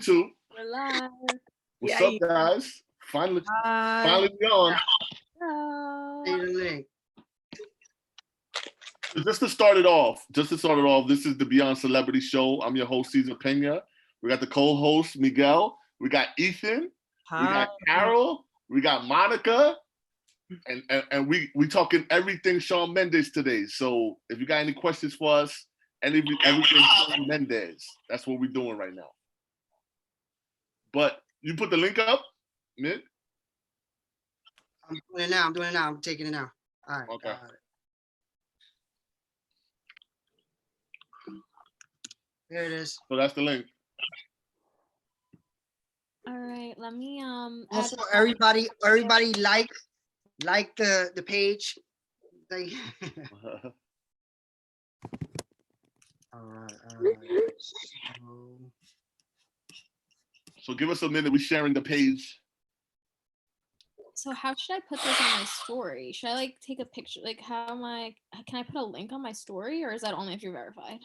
Two. We're live. What's up, guys? Finally on. Just to start it off, this is the Beyond Celebrity Show. I'm your host, Cesar Pena. We got the co-host, Miguel. We got Ethan. Hi. We got Carol. We got Monica. And we talking everything Shawn Mendes today. So if you got any questions for us, everything Shawn Mendes, that's what we're doing right now. But you put the link up, Nick? I'm doing it now. I'm taking it now. All right. Okay. Here it is. So that's the link. All right, let me Also, everybody like the page. All right. So give us a minute. We're sharing the page. So how should I put this on my story? Should I like take a picture? Like can I put a link on my story, or is that only if you're verified?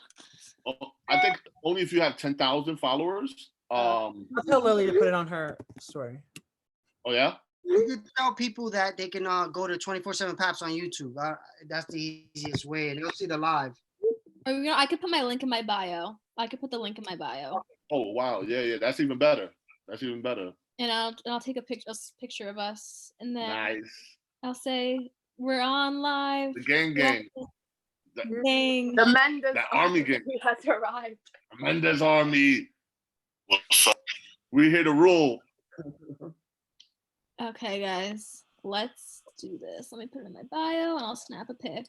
Oh, I think only if you have 10,000 followers. I'll tell Lily to put it on her story. Oh yeah? You can tell people that they can go to 24/7 Paps on YouTube. That's the easiest way, and you'll see the live. Or I could put my link in my bio. I could put the link in my bio. Oh wow, yeah, that's even better. And I'll take a picture of us, and then nice. I'll say we're on live. The gang. The Mendes Army gang has arrived. MendesArmy. What's up? We're here to rule. Okay, guys, let's do this. Let me put it in my bio, and I'll snap a pic.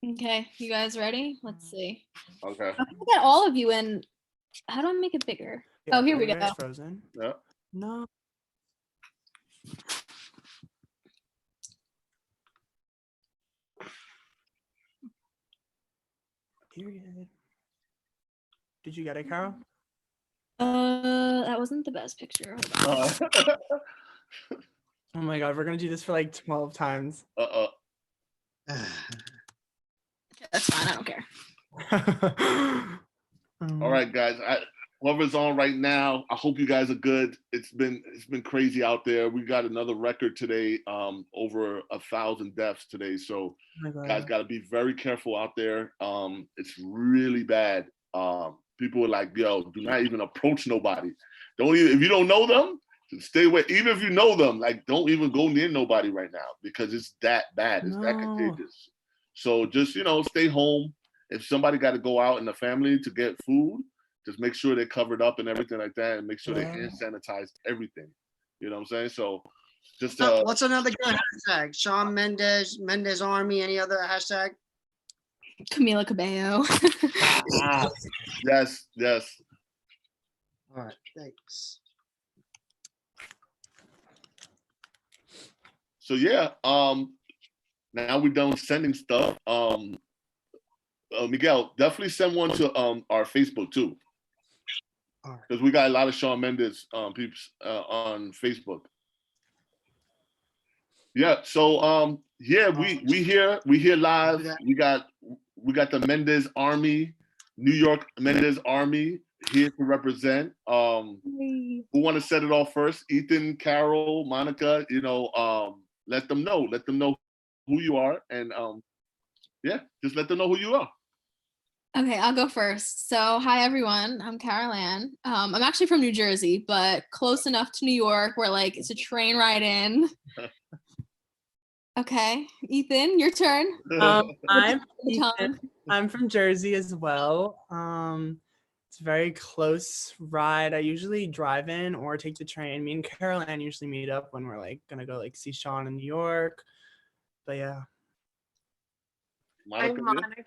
Okay, you guys ready? Let's see. Okay. I got all of you in. How do I make it bigger? Yeah, oh, here we go. It's frozen. Yeah. No. Period. Did you get it, Carol? That wasn't the best picture. Hold on. Oh my god, we're gonna do this for like 12 times. That's fine. I don't care. All right, guys. Whoever's on right now, I hope you guys are good. It's been crazy out there. We got another record today, over 1,000 deaths today. So guys got to be very careful out there. It's really bad. People are like, yo, do not even approach nobody. If you don't know them, stay away. Even if you know them, like don't even go near nobody right now because it's that bad. It's that contagious. So just, stay home. If somebody got to go out in the family to get food, just make sure they're covered up and everything like that, and make sure they hand sanitize everything. You know what I'm saying? So just what's another good hashtag? Shawn Mendes, MendesArmy, any other hashtag? Camila Cabello. Yes. All right, thanks. So yeah, now we're done sending stuff. Miguel, definitely send one to our Facebook too, because we got a lot of Shawn Mendes peeps on Facebook. Yeah. So we here live. We got the MendesArmy, New York MendesArmy here to represent. Who want to set it off first? Ethan, Carol, Monica. Let them know who you are, and just let them know who you are. Okay, I'll go first. So, hi everyone. I'm Carol Ann. I'm actually from New Jersey, but close enough to New York where like it's a train ride in. Okay, Ethan, your turn. I'm Ethan. I'm from Jersey as well. It's a very close ride. I usually drive in or take the train. Me and Carol Ann usually meet up when we're like gonna go like see Shawn in New York. But yeah. I'm Monica.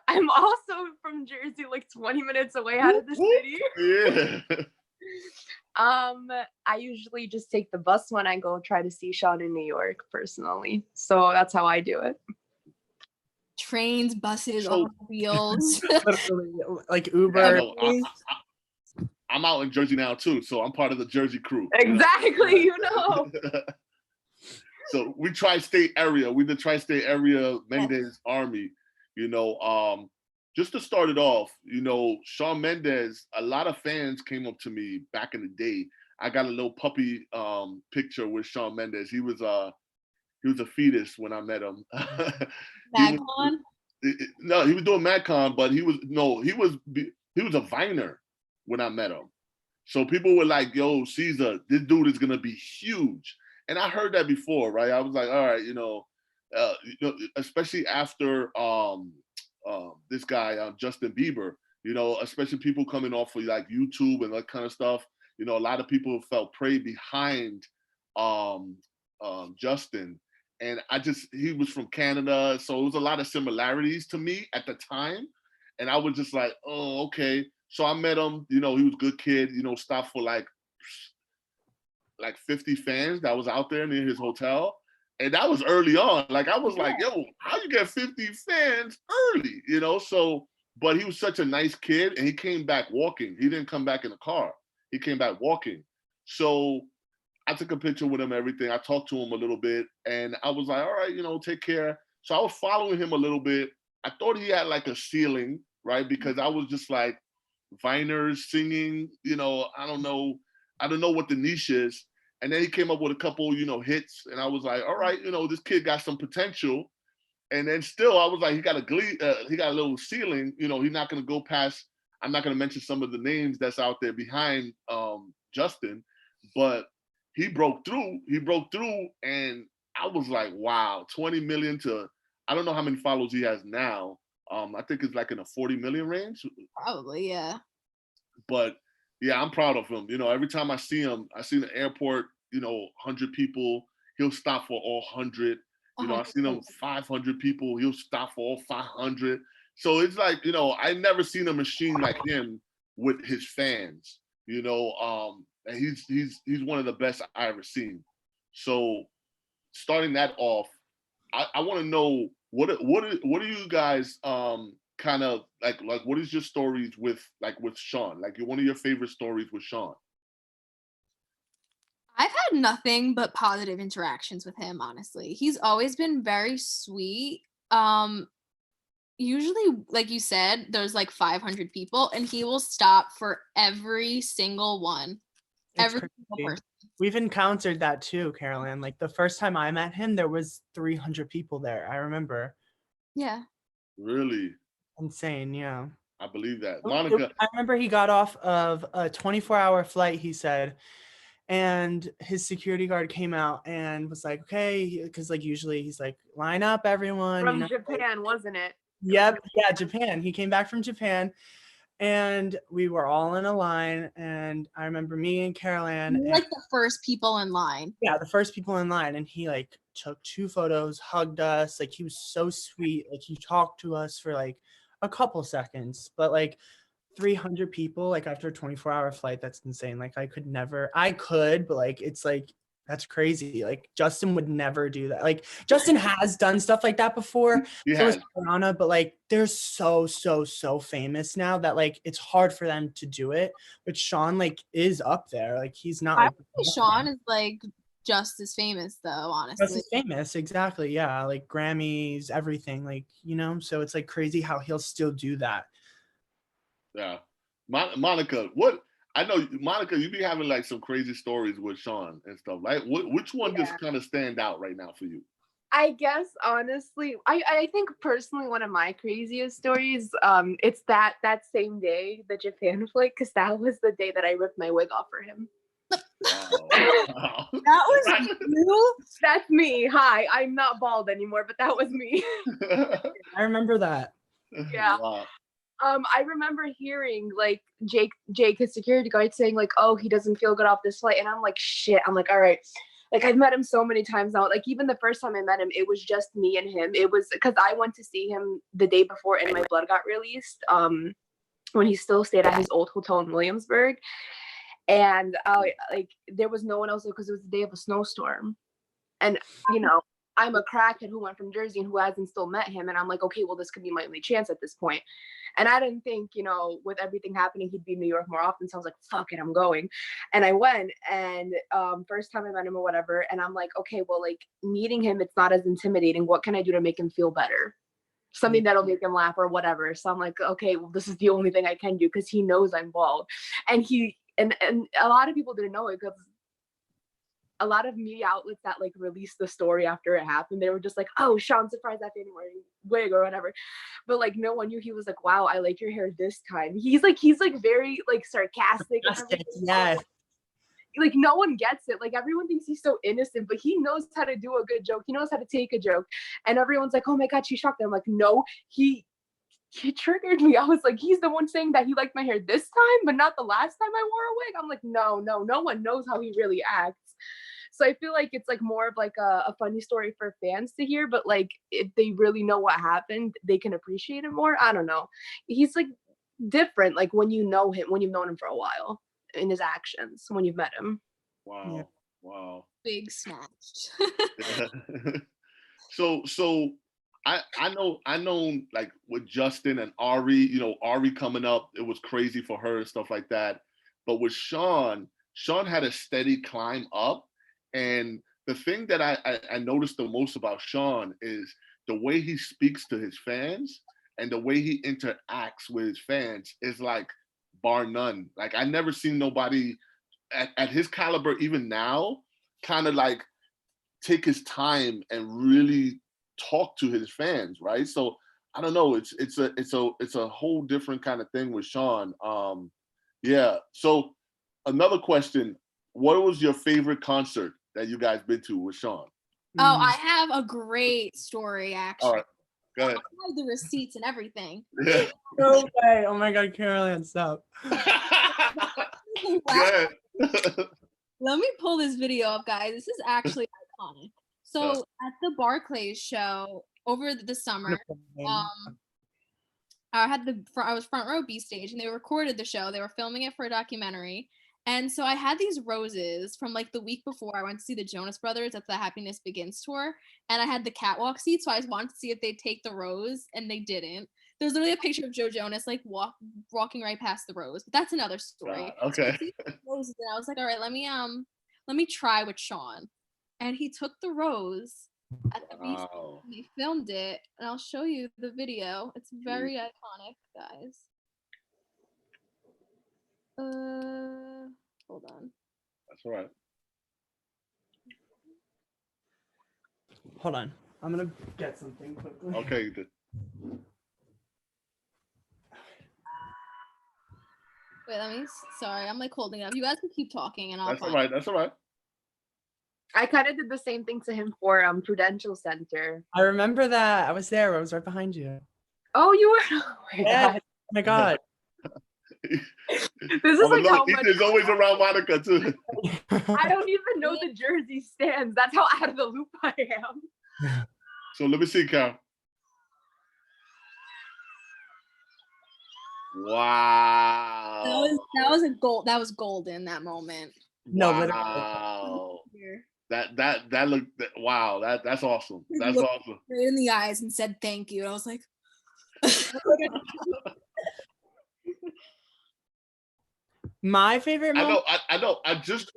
I'm also from Jersey, like 20 minutes away out of the city. Yeah. I usually just take the bus when I go try to see Shawn in New York personally. So that's how I do it. Trains, buses, automobiles. Like Uber. I'm out in Jersey now too, so I'm part of the Jersey crew. Exactly, So we tri-state area. We the tri-state area MendesArmy. Just to start it off, Shawn Mendes. A lot of fans came up to me back in the day. I got a little puppy picture with Shawn Mendes. He was a fetus when I met him. MagCon? No, he was doing MagCon, but he was a Viner when I met him. So people were like, "Yo, Cesar, this dude is gonna be huge." And I heard that before, right? I was like, "All right, especially after this guy Justin Bieber, especially people coming off of like YouTube and that kind of stuff. A lot of people felt prey behind Justin, and he was from Canada, so it was a lot of similarities to me at the time, and I was just like, oh, okay. So I met him. He was a good kid. Stopped for like 50 fans that was out there near his hotel. And that was early on. Like, I was like, yo, how you get 50 fans early? So, but he was such a nice kid, and he came back walking. He didn't come back in a car. He came back walking. So I took a picture with him, everything. I talked to him a little bit, and I was like, all right, take care. So I was following him a little bit. I thought he had like a ceiling, right? Because I was just like, Viners singing, I don't know what the niche is. And then he came up with a couple, hits, and I was like, all right, this kid got some potential. And then still, I was like, he got a little ceiling. He's not going to go past. I'm not going to mention some of the names that's out there behind Justin, but he broke through. And I was like, wow, 20 million to, I don't know how many followers he has now. I think it's like in a 40 million range. Probably, yeah. But yeah, I'm proud of him. Every time I see him, I see the airport, 100 people, he'll stop for all 100. I've seen him 500 people, he'll stop for all 500. So it's like, I never seen a machine like him with his fans, and he's one of the best I ever seen. So starting that off, I want to know what are you guys kind of like what is your stories with Shawn? Like one of your favorite stories with Shawn? I've had nothing but positive interactions with him, honestly. He's always been very sweet. Usually, like you said, there's like 500 people, and he will stop for every single one. Every single person. We've encountered that too, Carolyn. Like the first time I met him, there was 300 people there. I remember. Yeah. Really? Insane, yeah. I believe that. Monica. I remember he got off of a 24-hour flight, he said, and his security guard came out and was like, okay, because like usually he's like, line up everyone. From Japan, wasn't it? Yep. Yeah, Japan. He came back from Japan. And we were all in a line, and I remember me and Caroline. Like the first people in line. Yeah, the first people in line, and he like took 2 photos, hugged us. Like he was so sweet. Like he talked to us for like a couple seconds, but like 300 people, like after a 24-hour flight, that's insane. Like I could, but like it's like that's crazy. Like Justin would never do that. Like Justin has done stuff like that before. So is Piranha, but like they're so famous now that like it's hard for them to do it. But Shawn like is up there. Like he's not. I think Shawn is like just as famous though, honestly. Just as famous, exactly. Yeah, like Grammys, everything. Like so it's like crazy how he'll still do that. Yeah, Monica, what? I know, Monica, you be having like some crazy stories with Shawn and stuff, right? Which one just kind of stand out right now for you? I guess honestly, I think personally one of my craziest stories, it's that same day, the Japan flight, because that was the day that I ripped my wig off for him. Wow. That was you? That's me. Hi, I'm not bald anymore, but that was me. I remember that. Yeah. Wow. I remember hearing like Jake, his security guard, saying like, "Oh, he doesn't feel good off this flight," and I'm like, "Shit!" I'm like, "All right." Like I've met him so many times now. Like even the first time I met him, it was just me and him. It was because I went to see him the day before, and my blood got released. When he still stayed at his old hotel in Williamsburg, and like there was no one else because it was the day of a snowstorm, and I'm a crackhead who went from Jersey and who hasn't still met him. And I'm like, okay, well, this could be my only chance at this point. And I didn't think, you know, with everything happening, he'd be in New York more often. So I was like, fuck it, I'm going. And I went, and first time I met him or whatever. And I'm like, okay, well, like meeting him, it's not as intimidating. What can I do to make him feel better? Something that'll make him laugh or whatever. So I'm like, okay, well, this is the only thing I can do, because he knows I'm bald. And and a lot of people didn't know it, because a lot of media outlets that like released the story after it happened, they were just like, oh, Shawn surprised that Fanny wearing wig or whatever. But like no one knew. He was like, wow, I like your hair this time. He's like very like sarcastic. Yes. Like no one gets it. Like everyone thinks he's so innocent, but he knows how to do a good joke. He knows how to take a joke. And everyone's like, oh my God, she's shocked. I'm like, no, he triggered me. I was like, he's the one saying that he liked my hair this time, but not the last time I wore a wig. I'm like, no one knows how he really acts. So I feel like it's like more of like a funny story for fans to hear, but like if they really know what happened, they can appreciate it more. I don't know. He's like different, like when you know him, when you've known him for a while, in his actions, when you've met him. Wow. Yeah. Wow. Big snatched. So I know like with Justin and Ari, you know, Ari coming up, it was crazy for her and stuff like that. But with Shawn had a steady climb up. And the thing that I noticed the most about Shawn is the way he speaks to his fans and the way he interacts with his fans is like bar none. Like I never seen nobody at his caliber, even now, kind of like take his time and really talk to his fans, right? So I don't know. It's a whole different kind of thing with Shawn. Yeah. So another question: what was your favorite concert that you guys been to with Shawn? Oh, I have a great story actually. All right, go ahead. I have the receipts and everything. Yeah. No way. Oh my God, Caroline, stop. Yeah. Let me pull this video up, guys. This is actually iconic. So at the Barclays show over the summer, I was front row B stage, and they recorded the show. They were filming it for a documentary. And so I had these roses from like the week before I went to see the Jonas Brothers at the Happiness Begins tour. And I had the catwalk seat. So I wanted to see if they'd take the rose, and they didn't. There's literally a picture of Joe Jonas like walking right past the rose. But that's another story. Okay. So roses, and I was like, all right, let me try with Shawn. And he took the rose at the beach. He filmed it, and I'll show you the video. It's very iconic, guys. Hold on. That's all right. Hold on. I'm gonna get something quickly. Okay. Wait, sorry, I'm like holding it up. You guys can keep talking and I'll That's all right. That's all right. I kind of did the same thing to him for Prudential Center. I remember that. I was there. I was right behind you. Oh, you were? Oh my God. Oh my God. This is like how much He's always around Monica too. I don't even know the Jersey stands. That's how out of the loop I am. So let me see, Cal. Wow. That was golden, that moment. No, wow. That looked, wow, that's awesome. That's awesome. Right in the eyes and said thank you. I was like, my favorite moment. I know. I just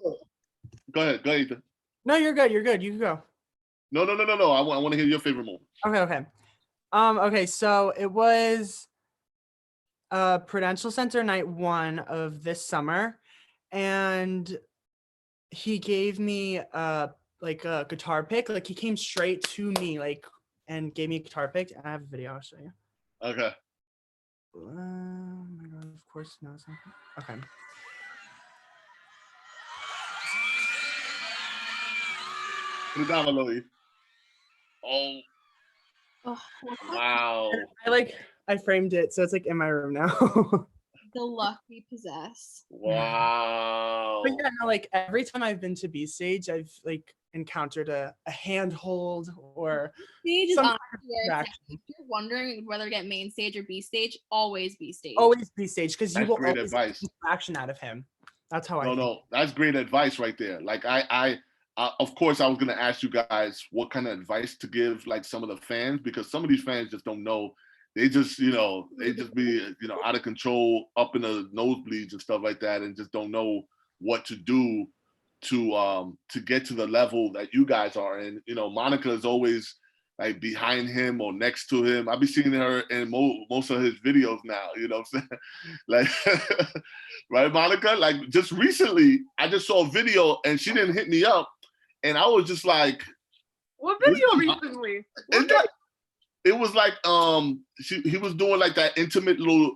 go ahead, Ethan. No, you're good. You can go. No. I want to hear your favorite moment. Okay. Okay, so it was Prudential Center night 1 of this summer, and he gave me like a guitar pick. Like he came straight to me, like, and gave me a guitar pick. I have a video. I'll show you. Okay. Oh my God! Of course, no. It's not. Okay. Put it down below you. Oh. Wow. I framed it, so it's like in my room now. The luck we possess. Wow. But yeah, no, like every time I've been to B stage, I've like encountered a handhold or stage some is if you're wondering whether to get main stage or B stage, always B stage. Always B stage, because you will great always advice. get action out of him. That's how I think. No, that's great advice right there. Like I of course, I was gonna ask you guys what kind of advice to give like some of the fans, because some of these fans just don't know. They just, they just be, out of control, up in the nosebleeds and stuff like that, and just don't know what to do to get to the level that you guys are. And Monica is always like behind him or next to him. I'll be seeing her in most of his videos now. You know what I'm saying? Like, right, Monica? Like just recently, I just saw a video and she didn't hit me up, and I was just like, "What video recently?" It was like he was doing like that intimate little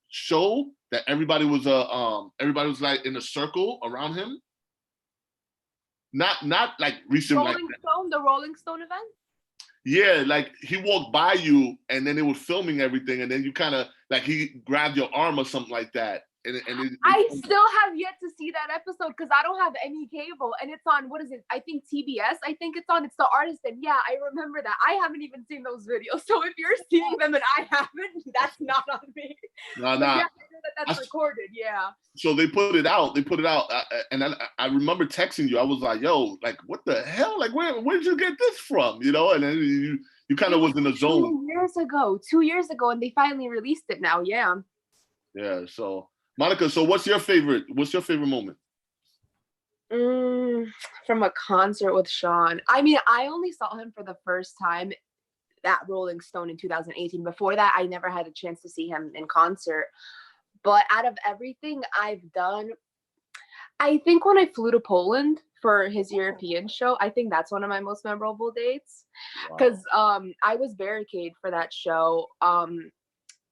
show that everybody was like in a circle around him. Not like recently. The Rolling Stone event? Yeah, like he walked by you and then they were filming everything, and then you kind of like he grabbed your arm or something like that. I still have yet to see that episode because I don't have any cable, and it's on, what is it? I think TBS. It's The Artist, and yeah, I remember that. I haven't even seen those videos, so if you're seeing them and I haven't, that's not on me. No. Yeah, I know that's recorded. Yeah. So they put it out. And I remember texting you. I was like, "Yo, like, what the hell? Like, where did you get this from?" And then you kind of was in the zone. 2 years ago, and they finally released it now. Yeah. Yeah. So. Monica, so what's your favorite moment? From a concert with Shawn. I mean, I only saw him for the first time at Rolling Stone in 2018. Before that, I never had a chance to see him in concert. But out of everything I've done, I think when I flew to Poland for his European show, I think that's one of my most memorable dates. Because I was barricade for that show.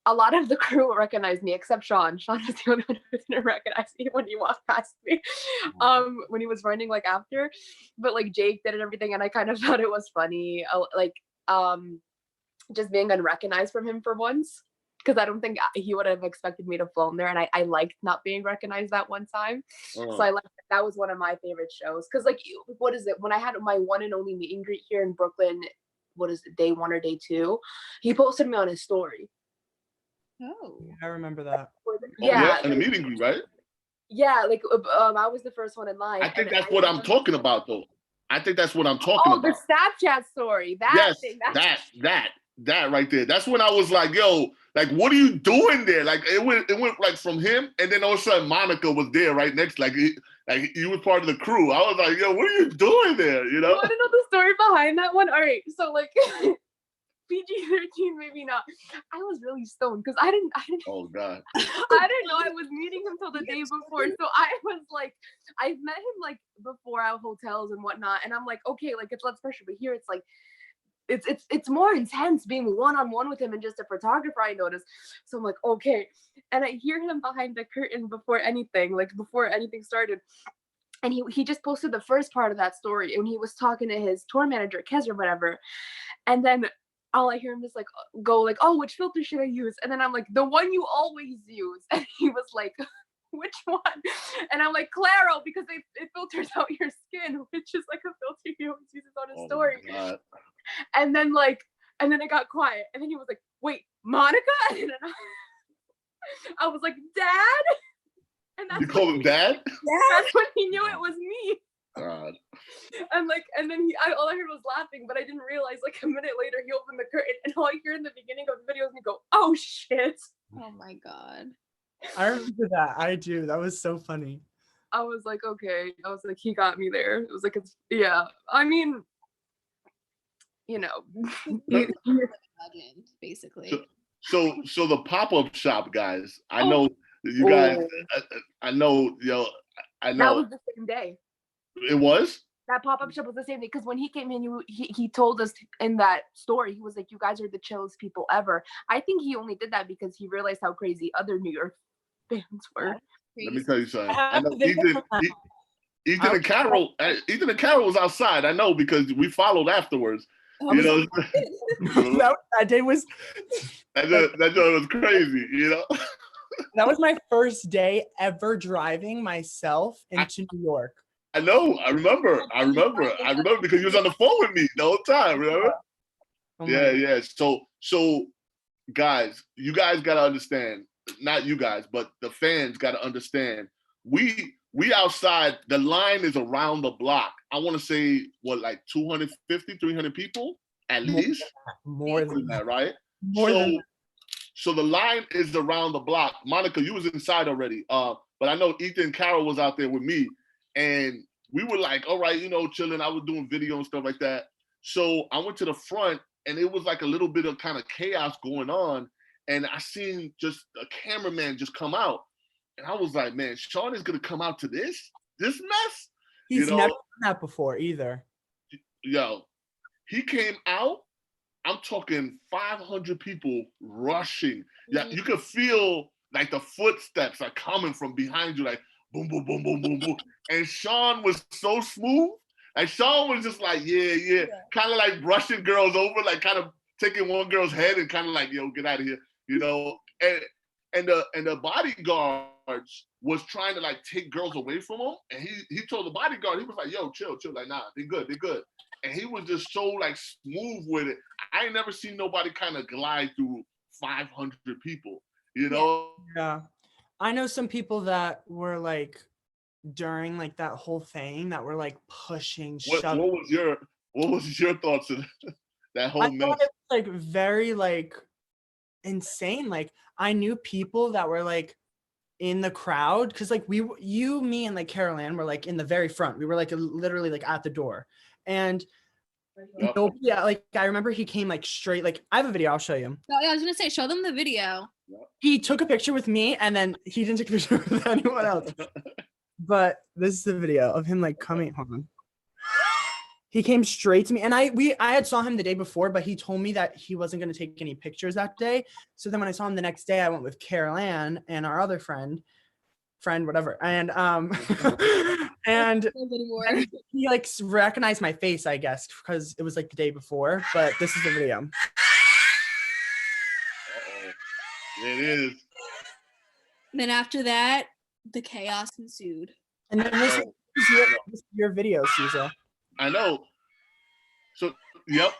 A lot of the crew recognized me except Shawn. Shawn was the only one who didn't recognize me when he walked past me, when he was running like after. But like Jake did and everything, and I kind of thought it was funny, just being unrecognized from him for once, because I don't think he would have expected me to flown there, and I liked not being recognized that one time. So I liked that was one of my favorite shows, because like what is it? When I had my one and only meet and greet here in Brooklyn, what is it, day 1 or day 2? He posted me on his story. Oh, I remember that. Yeah, in the meet and greet, right? Yeah, like I was the first one in line. I think that's what I'm talking about, though. I think that's what I'm talking about. Oh, the Snapchat story. That right there. That's when I was like, yo, like, what are you doing there? Like, it went like from him, and then all of a sudden Monica was there right next, like you was part of the crew. I was like, yo, what are you doing there? You want to know the story behind that one? All right, so like. PG-13, maybe not. I was really stoned because I didn't. Oh God. I didn't know I was meeting him till the day before. So I was like, I've met him like before at hotels and whatnot, and I'm like, okay, like it's less pressure, but here it's like, it's more intense being one-on-one with him and just a photographer, I noticed. So I'm like, okay, and I hear him behind the curtain before anything started. And he just posted the first part of that story, and he was talking to his tour manager, Cesar, whatever, and then. All I hear him is like go like, oh, which filter should I use? And then I'm like, the one you always use. And he was like, which one? And I'm like, Claro, because it filters out your skin, which is like a filter he always uses on his story. And then it got quiet. And then he was like, wait, Monica? And then I was like, Dad? And that's you call him Dad? That's when he knew it was me. God. And then all I heard was laughing, but I didn't realize like a minute later he opened the curtain, and all I hear in the beginning of the video is me go, oh shit. Oh my God. I remember that. I do. That was so funny. I was like, okay. I was like, he got me there. It was like, yeah. I mean, legend, basically. So the pop-up shop, guys. I know you guys. I know. I know. That was the same day. It was? That pop-up shop was the same day, because when he came in, he told us in that story, he was like, you guys are the chillest people ever. I think he only did that because he realized how crazy other New York fans were. Let me tell you something. I know Ethan and Carol was outside. I know, because we followed afterwards. That day was that day was crazy, That was my first day ever driving myself into New York. I know. I remember because he was on the phone with me the whole time. Remember? Oh yeah. So, guys, you guys gotta understand. Not you guys, but the fans gotta understand. We outside. The line is around the block. I want to say, like 250, 300 people at least? More than that, right? More than that. So the line is around the block. Monica, you was inside already. But I know Ethan and Carol was out there with me. And we were like, all right, chilling. I was doing video and stuff like that. So I went to the front and it was like a little bit of kind of chaos going on. And I seen just a cameraman just come out. And I was like, man, Shawn is going to come out to this mess? He's never done that before either. Yo, he came out. I'm talking 500 people rushing. Yeah, you could feel like the footsteps are coming from behind you, like boom, boom, boom, boom, boom, boom. And Shawn was so smooth. Like Shawn was just like, yeah. Kind of like brushing girls over, like kind of taking one girl's head and kind of like, yo, get out of here, And the bodyguards was trying to like take girls away from him. And he told the bodyguard, he was like, yo, chill. Like, nah, they're good. And he was just so like smooth with it. I ain't never seen nobody kind of glide through 500 people, Yeah. I know some people that were like during like that whole thing that were like pushing, shoving. What was your thoughts of that whole mess? I thought it was like very like insane. Like I knew people that were like in the crowd because like you, me, and like Carol Ann were like in the very front. We were like literally like at the door. And like I remember he came like straight, like I have a video, I'll show you. Oh, yeah, I was gonna say, show them the video. He took a picture with me and then he didn't take a picture with anyone else. But this is the video of him like coming. Hold on. He came straight to me and I had saw him the day before, but he told me that he wasn't going to take any pictures that day. So then when I saw him the next day, I went with Carol Ann and our other friend, whatever. And and he like recognized my face, I guess, because it was like the day before, but this is the video. Uh-oh. It is. And then after that, the chaos ensued. And then this is your video, Cesar. I know. So, yep.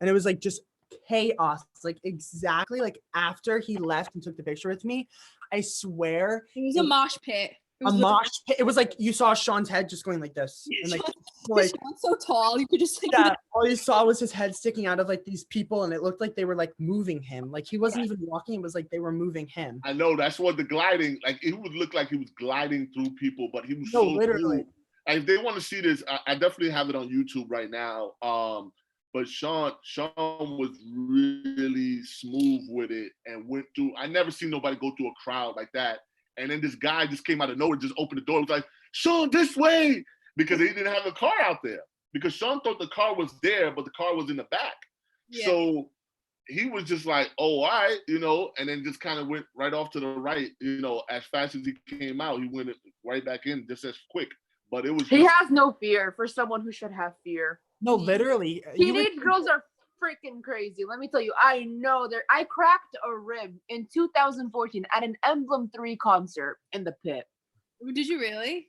And it was like just chaos, like exactly like after he left and took the picture with me. I swear it was a mosh pit. It was like you saw Shawn's head just going like this, and like Shawn's so tall, you could just like all you saw was his head sticking out of like these people, and it looked like they were like moving him. Like he wasn't even walking; it was like they were moving him. I know that's what the gliding, like it would look like he was gliding through people, but he was literally. Cool. If they want to see this, I definitely have it on YouTube right now. But Shawn was really smooth with it and went through. I never seen nobody go through a crowd like that. And then this guy just came out of nowhere, just opened the door. It was like, Shawn, this way, because he didn't have a car out there. Because Shawn thought the car was there, but the car was in the back. Yeah. So he was just like, oh, all right, and then just kind of went right off to the right, as fast as he came out, he went right back in just as quick. But it was. He has no fear for someone who should have fear. No, literally. Teenage girls are freaking crazy. Let me tell you, I know I cracked a rib in 2014 at an Emblem 3 concert in the pit. Did you really?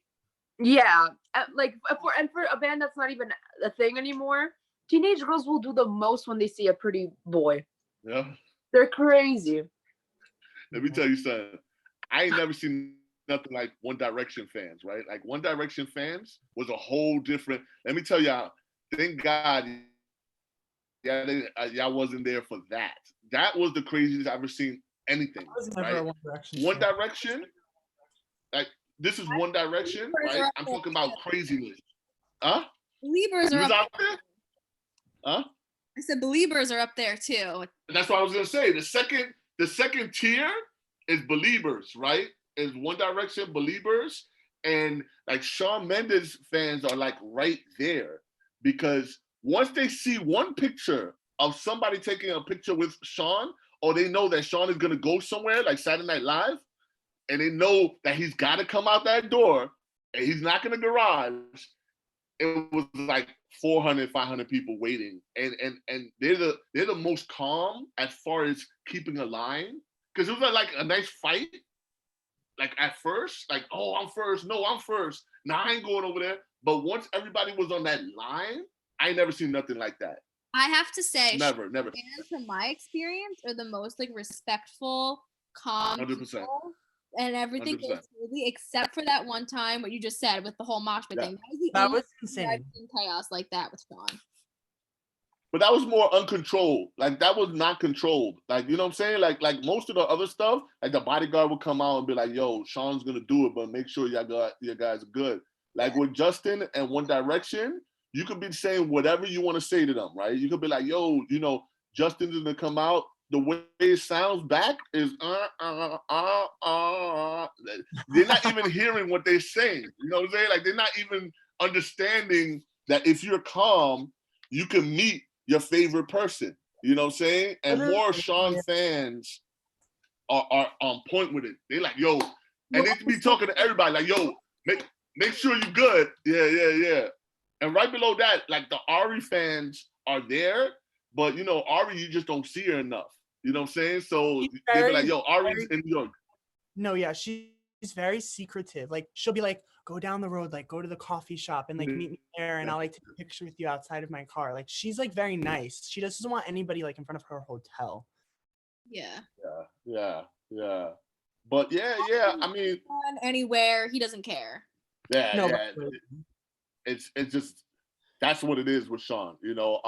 Yeah. Like for a band that's not even a thing anymore, teenage girls will do the most when they see a pretty boy. Yeah. They're crazy. Let me tell you something. I ain't never seen nothing like One Direction fans, right? Like One Direction fans was a whole different. Let me tell y'all, thank God, y'all wasn't there for that. That was the craziest I've ever seen anything. Right? One Direction, like this is One Direction, right? I'm talking about craziness. Huh? Believers are up there. Huh? I said Believers are up there too. That's what I was gonna say. The second tier is Believers, right? Is One Direction, Believers, and like Shawn Mendes fans are like right there because once they see one picture of somebody taking a picture with Shawn, or they know that Shawn is gonna go somewhere like Saturday Night Live, and they know that he's got to come out that door and he's not gonna garage. It was like 400, 500 people waiting, and they're the most calm as far as keeping a line because it was like a nice fight. Like at first, like, oh, I'm first. No, I'm first. Nah, I ain't going over there. But once everybody was on that line, I ain't never seen nothing like that. I have to say, never. And from my experience, are the most like respectful, calm 100%. people and everything 100%. goes smoothly, except for that one time what you just said with the whole mosh pit thing. That was insane. insane. Chaos like that with Shawn. But that was more uncontrolled. Like that was not controlled. Like, you know what I'm saying? Like most of the other stuff, like the bodyguard would come out and be like, yo, Shawn's gonna do it, but make sure your guys are good. Like with Justin and One Direction, you could be saying whatever you want to say to them, right? You could be like, yo, you know, Justin's gonna come out. The way it sounds back is They're not even hearing what they're saying. You know what I'm saying? Like they're not even understanding that if you're calm, you can meet your favorite person. You know what I'm saying? And more Shawn fans are on point with it. They're like, yo, and they be talking to everybody like, yo, make sure you're good. Yeah. And right below that, like the Ari fans are there, but you know, Ari, you just don't see her enough. You know what I'm saying? So they be like, yo, Ari's in New York. No, yeah, she's very secretive. Like she'll be like, go down the road, like go to the coffee shop and like meet me there, and I'll like take a picture with you outside of my car. Like she's like very nice. She doesn't want anybody like in front of her hotel. Yeah. But yeah. I mean, anywhere, he doesn't care. Yeah. It's just that's what it is with Shawn. You know,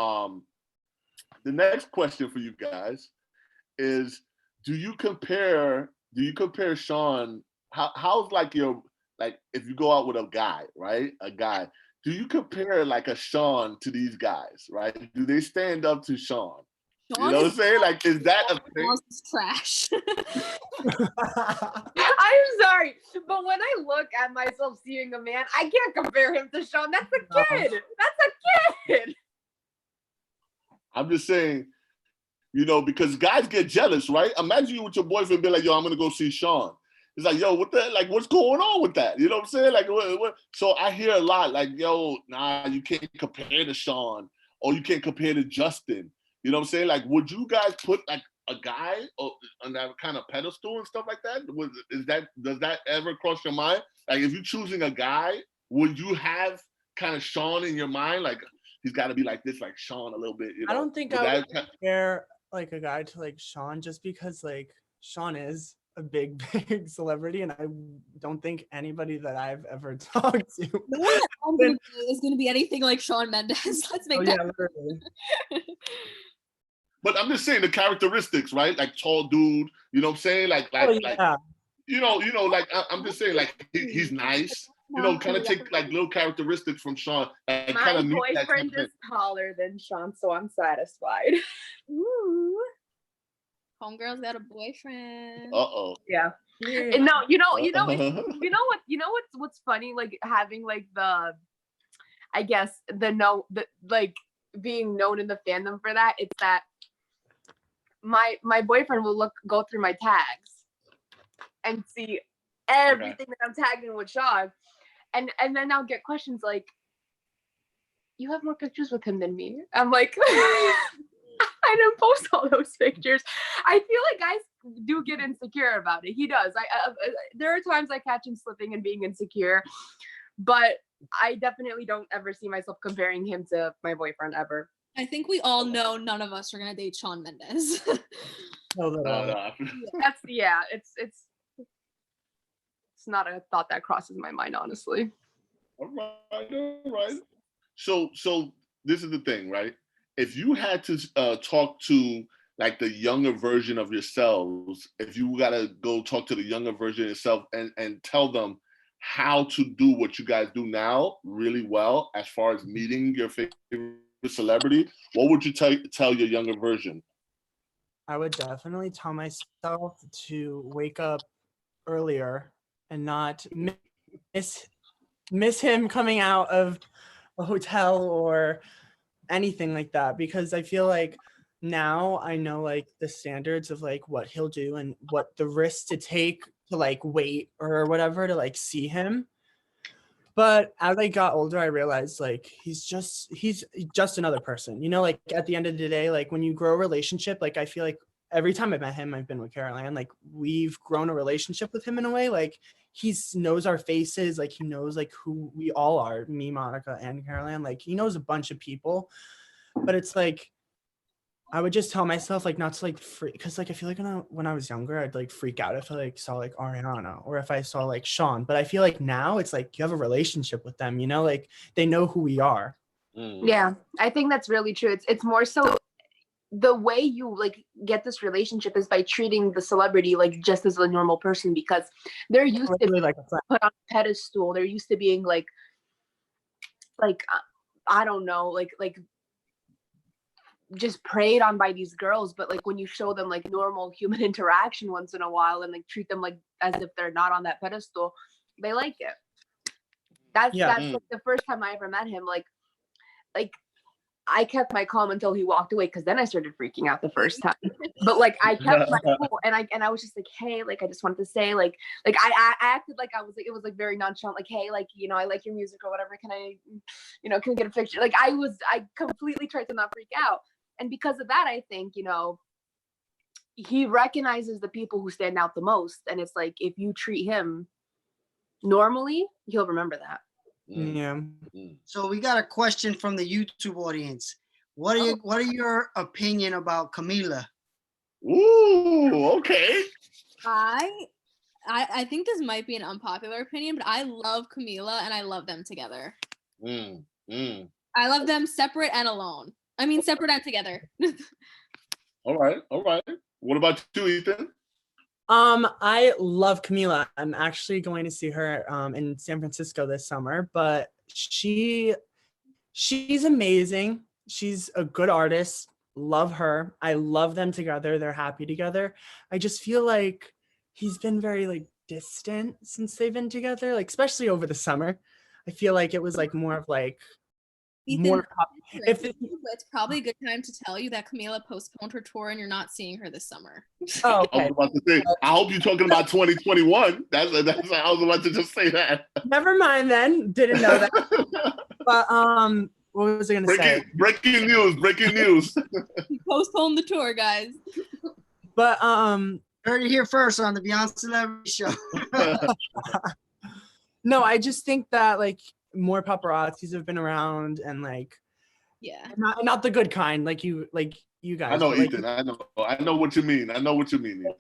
the next question for you guys is: do you compare Shawn? How's like your like if you go out with a guy, right? A guy, do you compare like a Shawn to these guys, right? Do they stand up to Shawn? You know what I'm saying? Like, is that a thing? Trash. I'm sorry, but when I look at myself seeing a man, I can't compare him to Shawn. That's a kid. That's a kid. I'm just saying, you know, because guys get jealous, right? Imagine you with your boyfriend be like, yo, I'm gonna go see Shawn. It's like, yo, what the, like, what's going on with that? You know what I'm saying? Like, what? So I hear a lot, like, yo, nah, you can't compare to Shawn, or you can't compare to Justin. You know what I'm saying? Like, would you guys put like a guy on that kind of pedestal and stuff like that? Does that ever cross your mind? Like, if you're choosing a guy, would you have kind of Shawn in your mind? Like, he's got to be like this, like Shawn a little bit. You know? I don't think I would compare like a guy to like Shawn, just because like Shawn is a big celebrity, and I don't think anybody that I've ever talked to is going to be anything like Shawn Mendes. Let's make that. Yeah, but I'm just saying the characteristics, right? Like tall dude, you know what I'm saying? Like, you know, like I'm just saying, like he's nice. You know, kind of take like little characteristics from Shawn. Like, my boyfriend is taller than Shawn, so I'm satisfied. Ooh. Homegirl's got a boyfriend. Yeah. And no, what's funny? Like having like the, I guess the like being known in the fandom for that. It's that my boyfriend will go through my tags and see everything that I'm tagging with Shawn, and then I'll get questions like, "You have more pictures with him than me." I'm like, I didn't post all those pictures. I feel like guys do get insecure about it. He does. There are times I catch him slipping and being insecure, but I definitely don't ever see myself comparing him to my boyfriend ever. I think we all know none of us are gonna date Shawn Mendes. No. It's not a thought that crosses my mind, honestly. All right. So this is the thing, right? If you had to talk to like the younger version of yourselves, if you gotta go talk to the younger version of yourself and tell them how to do what you guys do now really well, as far as meeting your favorite celebrity, what would you tell your younger version? I would definitely tell myself to wake up earlier and not miss him coming out of a hotel or anything like that, because I feel like now I know like the standards of like what he'll do and what the risks to take to like wait or whatever to like see him. But as I got older, I realized like he's just another person, you know, like at the end of the day, like when you grow a relationship, like I feel like every time I met him, I've been with Caroline, like we've grown a relationship with him in a way, like he knows our faces, like he knows like who we all are, me, Monica, and Caroline, like he knows a bunch of people. But it's like I would just tell myself like not to like freak, because like I feel like when I was younger, I'd like freak out if I like saw like Ariana or if I saw like Shawn. But I feel like now it's like you have a relationship with them, you know, like they know who we are. Yeah, I think that's really true. It's more so the way you like get this relationship is by treating the celebrity like just as a normal person, because they're used to Really like a friend. put on a pedestal. They're used to being like I don't know, like just preyed on by these girls. But like when you show them like normal human interaction once in a while and like treat them like as if they're not on that pedestal, they like it. That's like the first time I ever met him. Like I kept my calm until he walked away, because then I started freaking out the first time. But like I kept my cool, and I was just like, hey, like I just wanted to say like I acted like I was like, it was like very nonchalant, like, hey, like, you know, I like your music or whatever. Can I, you know, can we get a picture? Like I completely tried to not freak out. And because of that, I think, you know, he recognizes the people who stand out the most. And it's like, if you treat him normally, he'll remember that. Yeah. So we got a question from the YouTube audience. What are your opinion about Camila? Ooh, okay. I think this might be an unpopular opinion, but I love Camila and I love them together. I love them separate and alone. I mean, separate and together. All right. What about you, Ethan? I love Camila. I'm actually going to see her in San Francisco this summer, but she's amazing. She's a good artist. Love her. I love them together. They're happy together. I just feel like he's been very like distant since they've been together, like especially over the summer. I feel like it was like more of like Ethan, it's probably a good time to tell you that Camila postponed her tour and you're not seeing her this summer. Oh, okay. I was about to say, I hope you're talking about 2021. That's I was about to just say that. Never mind then. Didn't know that. But what was I gonna say? Breaking news. He postponed the tour, guys. But heard it here first on the Beyond Celebrity Show. No, I just think that like more paparazzis have been around, and like, yeah, not the good kind, like you guys. I know, like, Ethan. I know what you mean. Ethan.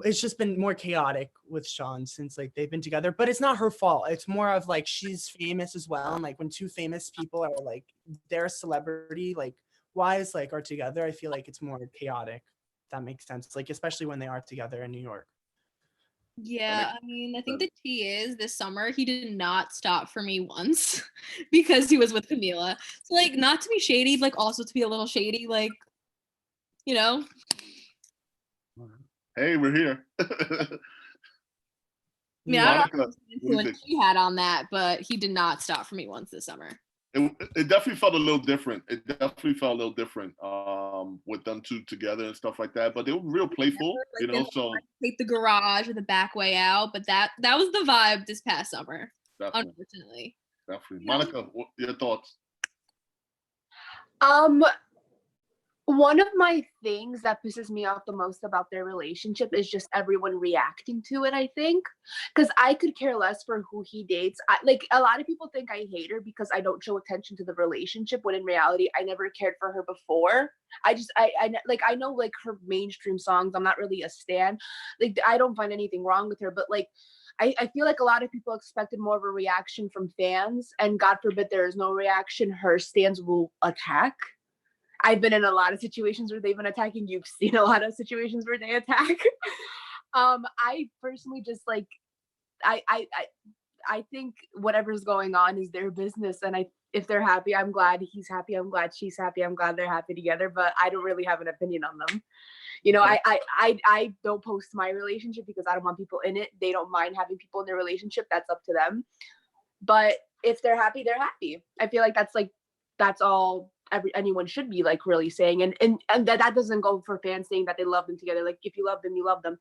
It's just been more chaotic with Shawn since like they've been together, but it's not her fault. It's more of like she's famous as well, and like when two famous people are like they're a celebrity like wise like are together, I feel like it's more chaotic. If that makes sense. Like especially when they are together in New York. Yeah, I mean, I think the tea is this summer he did not stop for me once because he was with Camila. So like, not to be shady, but like also to be a little shady, like, you know. Hey, we're here. Yeah, I don't know what he had on that, but he did not stop for me once this summer. It definitely felt a little different. With them two together and stuff like that. But they were real playful, like, you know. So take the garage or the back way out, but that was the vibe this past summer. Definitely. Unfortunately. Definitely. Monica, what your thoughts? One of my things that pisses me off the most about their relationship is just everyone reacting to it, I think. Because I could care less for who he dates. Like, a lot of people think I hate her because I don't show attention to the relationship, when in reality, I never cared for her before. I know, like, her mainstream songs. I'm not really a stan. Like, I don't find anything wrong with her. But, like, I feel like a lot of people expected more of a reaction from fans. And God forbid there is no reaction. Her stans will attack. I've been in a lot of situations where they've been attacking. You've seen a lot of situations where they attack. I personally just like, I think whatever's going on is their business. And if they're happy, I'm glad he's happy. I'm glad she's happy. I'm glad they're happy together, but I don't really have an opinion on them. You know, I don't post my relationship because I don't want people in it. They don't mind having people in their relationship. That's up to them. But if they're happy, they're happy. I feel like that's all anyone should be like really saying, and that doesn't go for fans saying that they love them together. Like, if you love them, you love them.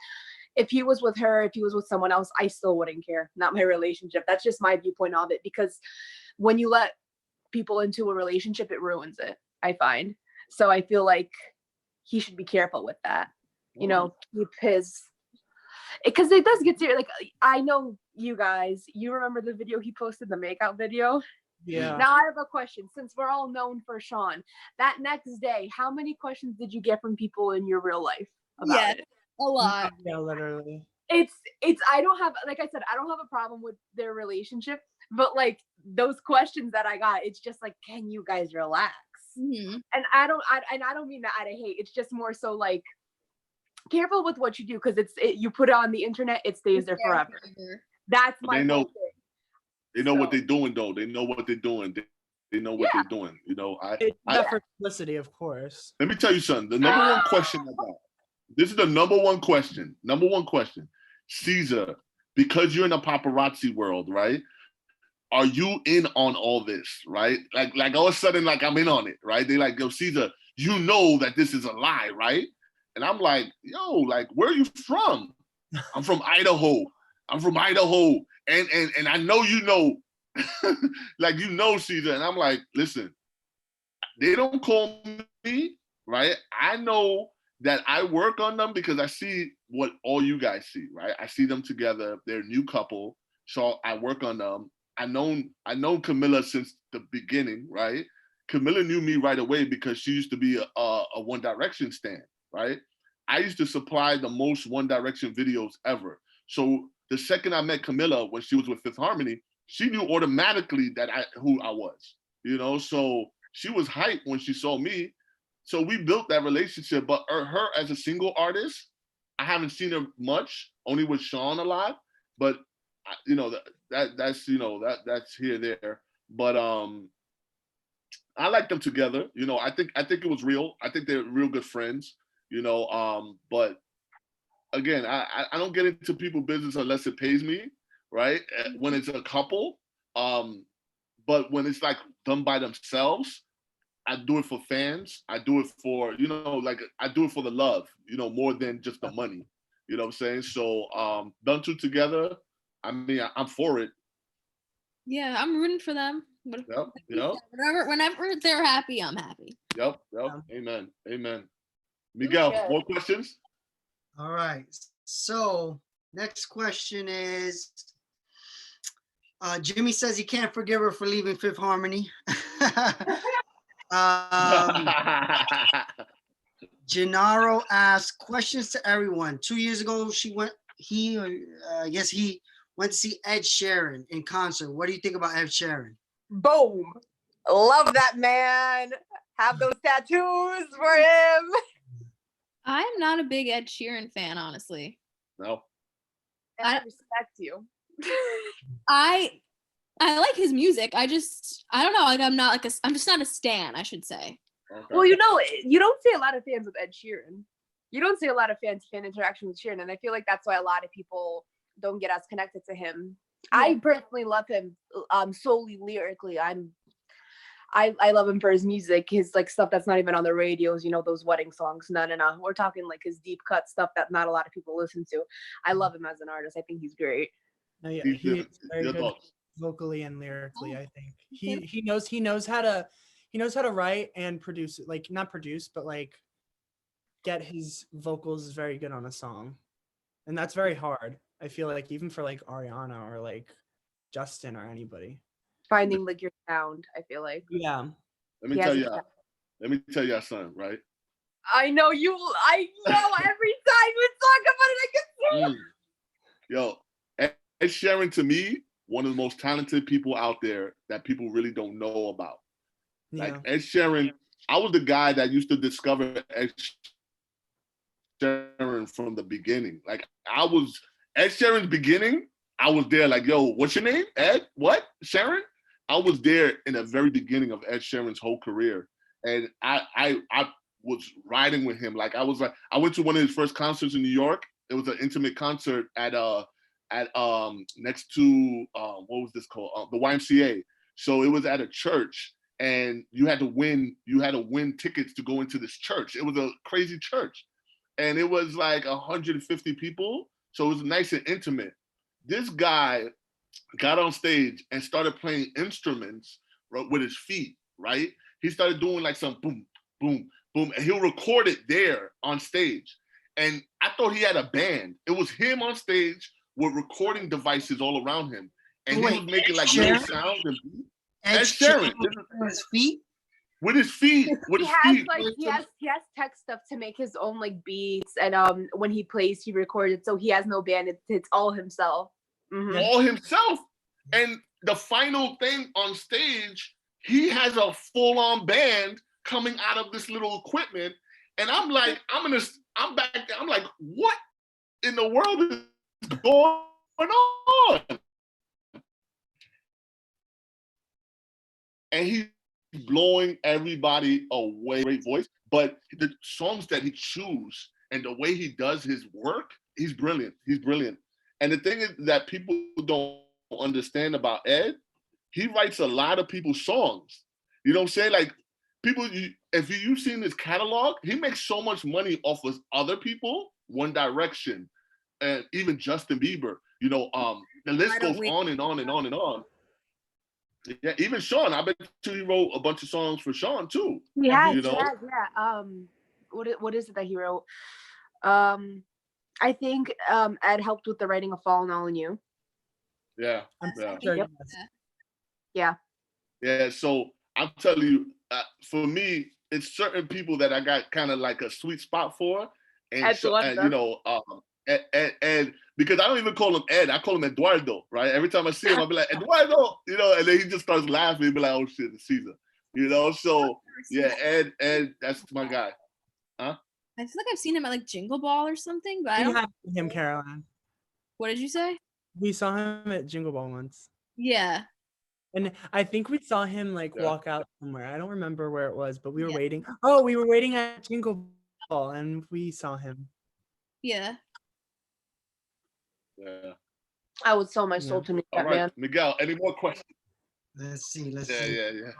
If he was with her, if he was with someone else, I still wouldn't care. Not my relationship. That's just my viewpoint of it, because when you let people into a relationship, it ruins it, I find. So I feel like he should be careful with that, you know, keep his, because it does get serious. Like, I know you guys, you remember the video he posted, the makeout video? Yeah. Now I have a question. Since we're all known for Shawn, that next day, how many questions did you get from people in your real life about it? A lot. Yeah, literally. It's I don't have, like I said, I don't have a problem with their relationship, but like those questions that I got, it's just like, can you guys relax? Mm-hmm. And I don't mean that out of hate. It's just more so like, careful with what you do, because you put it on the internet, it stays there forever. That's my whole thing. They know what they're doing, though. They know what they're doing. They know what they're doing. You know, for publicity, of course. Let me tell you something. The number one question I got. This is the number one question. Number one question. Cesar, because you're in the paparazzi world, right? Are you in on all this, right? Like all of a sudden, like I'm in on it, right? They like, yo, Cesar, you know that this is a lie, right? And I'm like, yo, like, where are you from? I'm from Idaho. I'm from Idaho. And I know you know, like, you know, Cesar. And I'm like, listen, they don't call me, right? I know that I work on them because I see what all you guys see, right? I see them together. They're a new couple. So I work on them. I known Camila since the beginning, right? Camila knew me right away because she used to be a One Direction stan, right? I used to supply the most One Direction videos ever. So the second I met Camila when she was with Fifth Harmony, she knew automatically that who I was, you know? So she was hyped when she saw me. So we built that relationship, but her as a single artist, I haven't seen her much, only with Shawn a lot, but you know, that's, you know, that's here, there. But I like them together. You know, I think it was real. I think they're real good friends, you know, but again, I don't get into people's business unless it pays me, right? When it's a couple, but when it's like done by themselves, I do it for fans. I do it for, you know, like I do it for the love, you know, more than just the money. You know what I'm saying? So done two together, I mean, I'm for it. Yeah, I'm rooting for them. Yep. Whenever they're happy, I'm happy. Yep. Amen. Miguel, more questions? All right. So next question is, Jimmy says he can't forgive her for leaving Fifth Harmony. Gennaro asks, questions to everyone. 2 years ago, he went to see Ed Sheeran in concert. What do you think about Ed Sheeran? Boom. Love that man. Have those tattoos for him. I'm not a big Ed Sheeran fan, honestly. No. I respect you. I like his music. I don't know. Like I'm just not a stan, I should say. Okay. Well, you know, you don't see a lot of fans with Ed Sheeran. You don't see a lot of fan interaction with Sheeran, and I feel like that's why a lot of people don't get as connected to him. Yeah. I personally love him solely lyrically. I love him for his music, his like stuff that's not even on the radios, you know, those wedding songs. No. We're talking like his deep cut stuff that not a lot of people listen to. I love him as an artist. I think he's great. No, yeah, he's very good vocally and lyrically. I think he knows how to write and produce it, like not produce, but like get his vocals very good on a song, and that's very hard. I feel like even for like Ariana or like Justin or anybody. Finding like your sound, I feel like. Yeah. Let me tell you something, right? I know every time we talk about it, I can see. Yo, Ed Sheeran to me, one of the most talented people out there that people really don't know about. Yeah. Like Ed Sheeran, I was the guy that used to discover Ed Sheeran from the beginning. Like Ed Sheeran's beginning, I was there like, yo, what's your name? Ed? What? Sheeran? I was there in the very beginning of Ed Sheeran's whole career. And I was riding with him. Like I went to one of his first concerts in New York. It was an intimate concert at next to what was this called? The YMCA. So it was at a church, and you had to win tickets to go into this church. It was a crazy church. And it was like 150 people. So it was nice and intimate. This guy got on stage and started playing instruments with his feet, right? He started doing like some boom, boom, boom, and he'll record it there on stage. And I thought he had a band. It was him on stage with recording devices all around him. And he was making like little sounds and beats. Ed Sheeran. With his feet. With his feet. With his feet. He has tech stuff to make his own like beats, and when he plays, he records it, so he has no band. It's all himself. Mm-hmm. All himself. And the final thing on stage, he has a full-on band coming out of this little equipment, and I'm like, I'm back there. I'm like, what in the world is going on? And he's blowing everybody away. Great voice, but the songs that he chooses and the way he does his work, he's brilliant. He's brilliant. And the thing is that people don't understand about Ed, he writes a lot of people's songs. You know what I'm saying? Like people, if you've seen his catalog, he makes so much money off of other people, One Direction, and even Justin Bieber. You know, the list goes on and on and on and on. Yeah, even Shawn. I bet you he wrote a bunch of songs for Shawn too. Yeah, you know? yeah. What is it that he wrote? I think Ed helped with the writing of "Falling All in You." Yeah. Yeah. Yeah. So I'm telling you, for me, it's certain people that I got kind of like a sweet spot for, and you know, Ed, because I don't even call him Ed, I call him Eduardo, right? Every time I see him, I'll be like, Eduardo, you know, and then he just starts laughing. He'll be like, oh shit, it's Cesar, you know? So yeah, Ed, that's my guy. Huh? I feel like I've seen him at like Jingle Ball or something, but I don't have him, Caroline. What did you say? We saw him at Jingle Ball once. Yeah. And I think we saw him like walk out somewhere. I don't remember where it was, but we were waiting. Oh, we were waiting at Jingle Ball and we saw him. Yeah. Yeah. I would sell my soul to meet that man. Miguel, any more questions? Let's see. Yeah.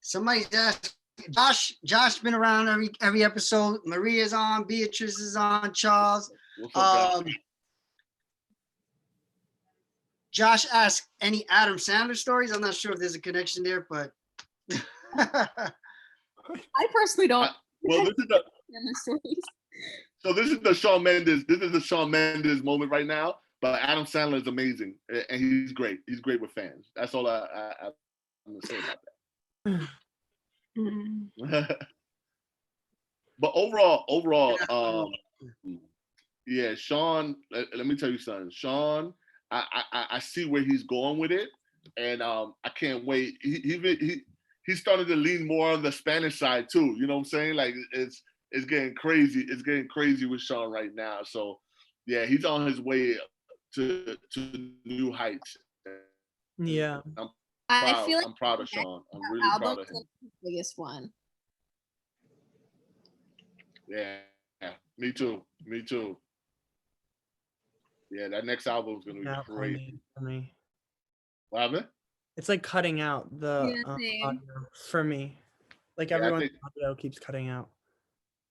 Somebody's asked. Josh been around every episode. Maria's on. Beatrice is on. Charles. What's up, Josh asked any Adam Sandler stories. I'm not sure if there's a connection there, but I personally don't. Well, this is this is the Shawn Mendes. This is the Shawn Mendes moment right now. But Adam Sandler is amazing, and he's great. He's great with fans. That's all I'm gonna say about that. But overall, yeah, Shawn. Let me tell you something, Shawn. I see where he's going with it, and I can't wait. He's starting to lean more on the Spanish side too. You know what I'm saying? Like it's getting crazy. It's getting crazy with Shawn right now. So yeah, he's on his way to new heights. Yeah, I feel like I'm proud of Shawn. I'm really proud of him. The biggest one. Yeah, me too. Yeah, that next album is gonna be great for me. What happened? It's like cutting out the audio for me. Like everyone's audio keeps cutting out.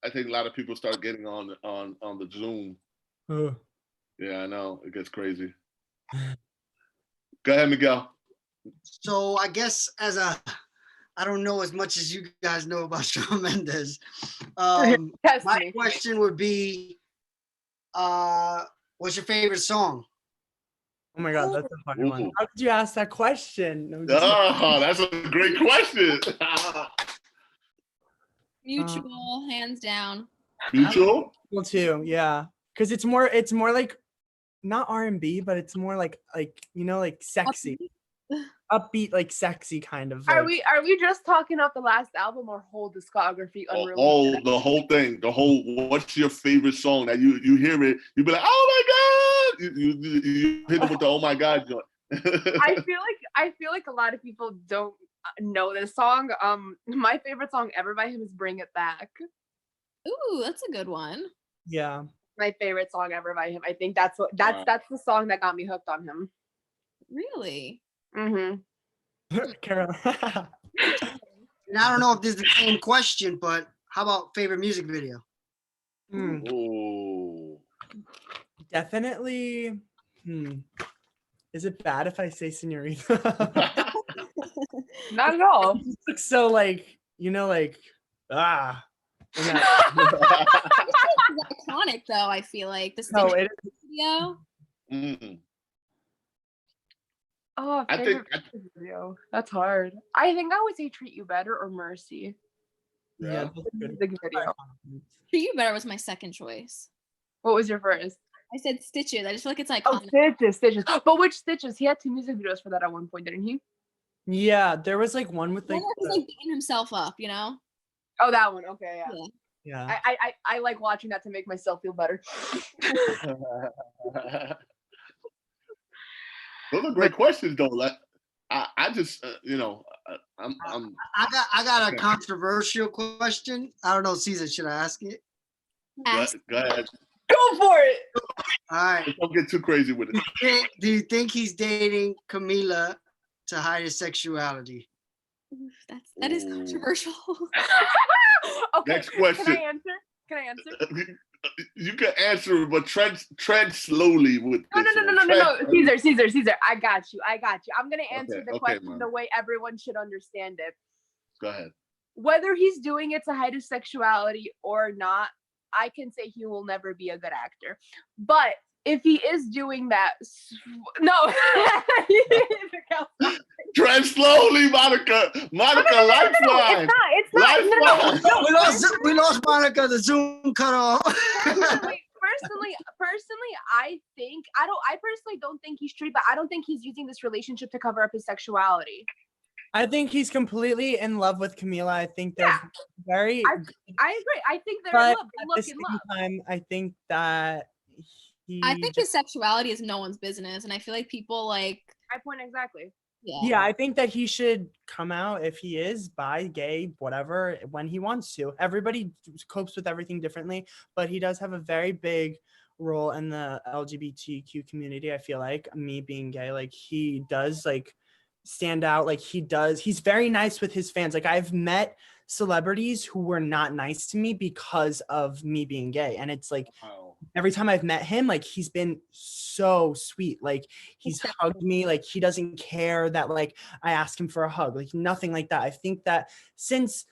I think a lot of people start getting on the Zoom. Yeah, I know. It gets crazy. Go ahead, Miguel. So I guess I don't know as much as you guys know about Shawn Mendes. My question would be, what's your favorite song? Oh my God, that's a funny one. How could you ask that question? Oh, that's a great question. Mutual, hands down. Mutual? Mutual too, yeah. Because it's more like not R&B, but it's more like you know, like sexy. Upbeat, like sexy kind of. Are we just talking about the last album or whole discography? Oh, the whole thing. What's your favorite song that you hear it, you be like, oh my God. You hit it with the oh my God joint. I feel like a lot of people don't know this song. My favorite song ever by him is Bring It Back. Ooh, that's a good one. Yeah. My favorite song ever by him. I think that's the song that got me hooked on him. Really? Mm-hmm. Carol. And I don't know if this is the same question, but how about favorite music video? Oh. Definitely. Is it bad if I say Señorita? Not at all. So like, you know, like It's iconic though, I feel like. The video. Oh, I favorite think music video. That's hard. I think I would say Treat You Better or Mercy. Yeah, Music video. Treat You Better was my second choice. What was your first? I said Stitches. I just feel like it's iconic. Oh, Stitches. But which Stitches? He had 2 music videos for that at one point, didn't he? Yeah, there was like one with like he's like beating himself up, you know? Oh, that one. Okay, yeah. Yeah. I like watching that to make myself feel better. Those are great questions, though. Like, I just, you know, I got a controversial question. I don't know, Cesar, should I ask it? Go ahead. Go for it. All right. Don't get too crazy with it. Do you think he's dating Camila to hide his sexuality? That is controversial. Okay. Next question. Can I answer? You can answer, but tread slowly with this. No. Cesar. I got you. I'm gonna answer the question the way everyone should understand it. Go ahead. Whether he's doing it to hide his sexuality or not, I can say he will never be a good actor. But if he is doing that, no. Tread slowly, Monica. Lifeline. It's not. No. We lost Monica. The Zoom cut off. Personally, I personally don't think he's straight, but I don't think he's using this relationship to cover up his sexuality. I think he's completely in love with Camila. I think they're very. I agree. I think they're in love. They look in love. Time, I think that I think his sexuality is no one's business, and I feel like people like. My point exactly. Yeah, I think that he should come out if he is bi, gay, whatever, when he wants to. Everybody copes with everything differently, but he does have a very big role in the LGBTQ community. I feel like me being gay, like he does like stand out. Like he's very nice with his fans. Like I've met celebrities who were not nice to me because of me being gay. And it's like, every time I've met him, like he's been so sweet. Like he's hugged me. Like he doesn't care that like I ask him for a hug, like nothing like that. I think that since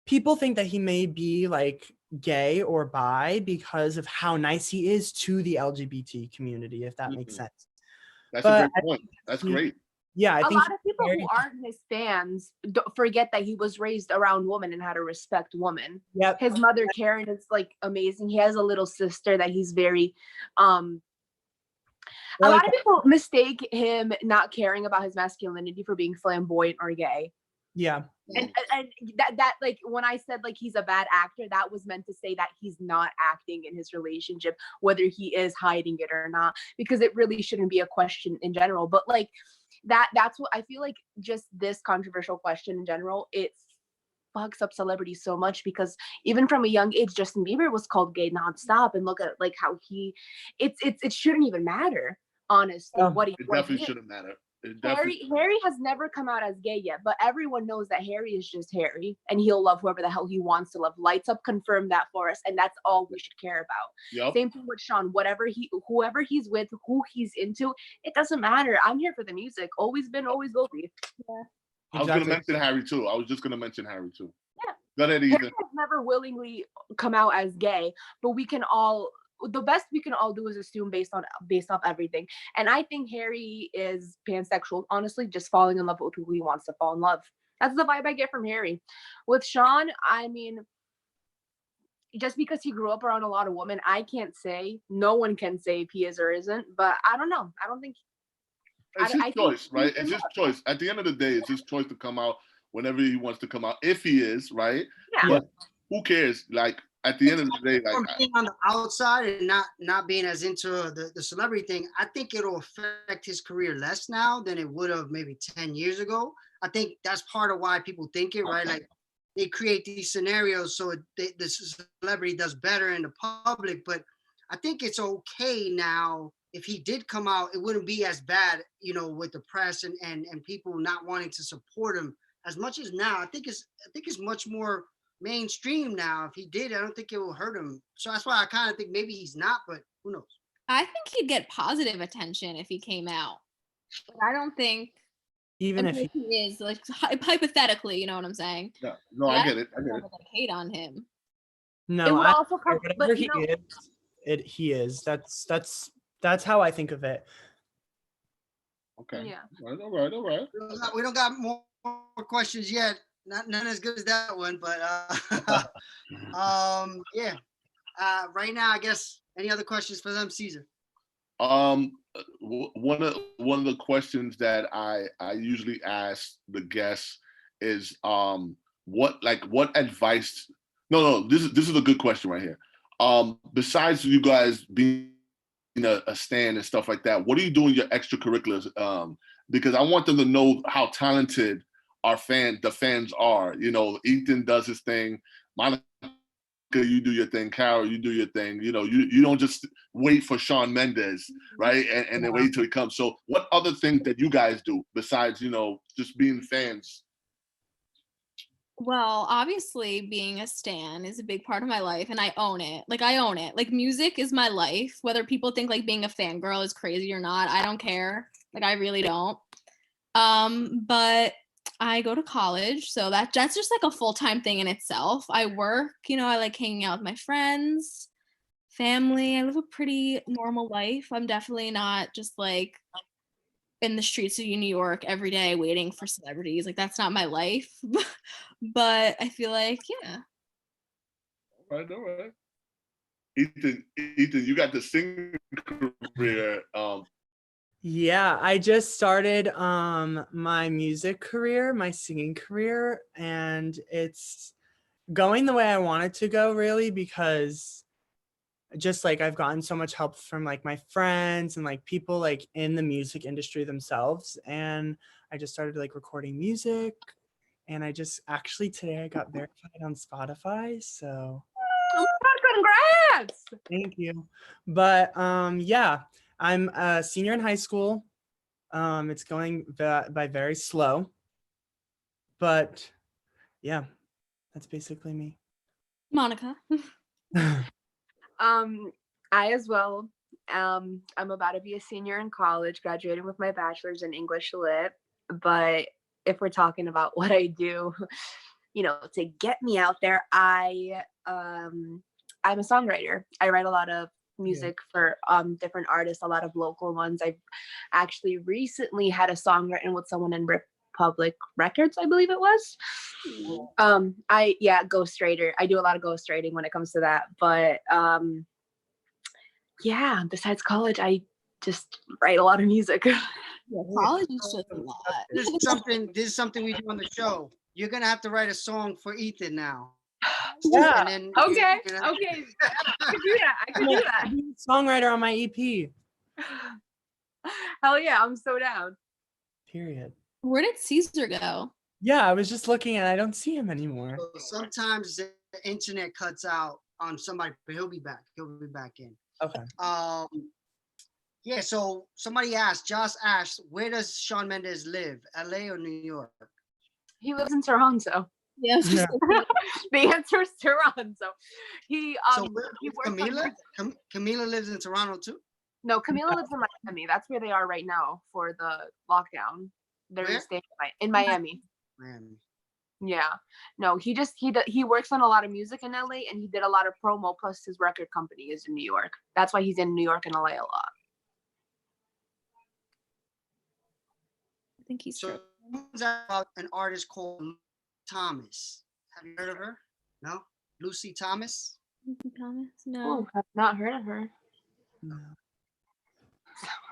people think that he may be like gay or bi because of how nice he is to the LGBT community, if that makes sense. That's a great point. That's great. Yeah, I think a lot of people who aren't his fans forget that he was raised around women and how to respect women. Yep. His mother Karen is like amazing. He has a little sister that he's very a lot of people mistake him not caring about his masculinity for being flamboyant or gay. Yeah. And that like when I said like he's a bad actor, that was meant to say that he's not acting in his relationship, whether he is hiding it or not, because it really shouldn't be a question in general. But like that's what I feel like, just this controversial question in general, it fucks up celebrities so much, because even from a young age, Justin Bieber was called gay nonstop, and look at like how it shouldn't even matter, honestly. It definitely shouldn't matter. Harry has never come out as gay yet, but everyone knows that Harry is just Harry, and he'll love whoever the hell he wants to love. Lights Up confirmed that for us, and that's all we should care about. Yep. Same thing with Shawn. Whoever he's with, who he's into, it doesn't matter. I'm here for the music. Always been, always will be. Yeah. I was going to mention Harry too. Yeah. Go ahead, Harry has never willingly come out as gay, but the best we can all do is assume based off everything. And I think Harry is pansexual, honestly, just falling in love with who he wants to fall in love. That's the vibe I get from Harry. With Shawn, I mean, just because he grew up around a lot of women, I can't say, no one can say if he is or isn't, but I don't know. I don't think. It's his choice, right? It's his choice. At the end of the day, it's his choice to come out whenever he wants to come out, if he is, right? Yeah. But who cares? Like, at the end of the day, like being on the outside and not being as into the celebrity thing, I think it'll affect his career less now than it would have maybe 10 years ago. I think that's part of why people think it, right? Like they create these scenarios so the celebrity does better in the public. But I think it's okay now. If he did come out, it wouldn't be as bad, you know, with the press and people not wanting to support him as much as now. I think it's much more mainstream now. If he did, I don't think it will hurt him. So that's why I kind of think maybe he's not, but who knows? I think he'd get positive attention if he came out. But I don't think even if he is, like, hypothetically, you know what I'm saying? Yeah. No, I get it. Like, hate on him. No, whatever he is. That's how I think of it. Okay. Yeah. All right. We don't got more questions yet. None as good as that one, but yeah. Right now, I guess. Any other questions for them, Cesar? One of the questions that I usually ask the guests is what advice. No, this is a good question right here. Besides you guys being a stand and stuff like that, what are you doing your extracurriculars? Because I want them to know how talented the fans are. You know, Ethan does his thing. Monica, you do your thing. Carol, you do your thing. You know, you don't just wait for Shawn Mendes, right? And then wait till he comes. So what other things that you guys do besides, you know, just being fans? Well, obviously being a stan is a big part of my life and I own it. Like I own it. Like music is my life. Whether people think like being a fangirl is crazy or not, I don't care. Like I really don't. But I go to college, so that's just like a full-time thing in itself. I work, you know, I like hanging out with my friends, family. I live a pretty normal life. I'm definitely not just like in the streets of New York every day waiting for celebrities. Like that's not my life. But I feel like, yeah. All right. Ethan, you got the singing career. Yeah, I just started my music career, my singing career, and it's going the way I want it to go, really, because just like I've gotten so much help from like my friends and like people like in the music industry themselves, and I just started like recording music, and I just actually today I got verified on Spotify, so Oh my God, congrats! thank you. But yeah, I'm a senior in high school. It's going by very slow, but yeah, that's basically me. Monica. I as well. I'm about to be a senior in college, graduating with my bachelor's in English Lit. But if we're talking about what I do, you know, to get me out there, I'm a songwriter. I write a lot of music for different artists, a lot of local ones. I've actually recently had a song written with someone in Republic Records, I believe it was. Ghostwriter. I do a lot of ghostwriting when it comes to that. But yeah, besides college, I just write a lot of music. Yeah, college is just a lot. This is something we do on the show. You're gonna have to write a song for Ethan now. Yeah. And then Okay. I can do that. I can do that. Songwriter on my EP. Hell yeah, I'm so down. Period. Where did Cesar go? Yeah, I was just looking and I don't see him anymore. Sometimes the internet cuts out on somebody, but he'll be back. He'll be back in. Okay. Yeah, so somebody asked, Josh asked, where does Shawn Mendes live? LA or New York? He lives in Toronto. Yes. Yeah. The answer is Toronto. He works Camila? Camila lives in Toronto too? No, Camila lives in Miami. That's where they are right now for the lockdown. They're staying in Miami. Miami. Yeah. No, he works on a lot of music in LA, and he did a lot of promo, plus his record company is in New York. That's why he's in New York and LA a lot. I think he's so about an artist called Thomas. Have you heard of her? No? Lucy Thomas? Lucy Thomas? No. Oh, I've not heard of her. No.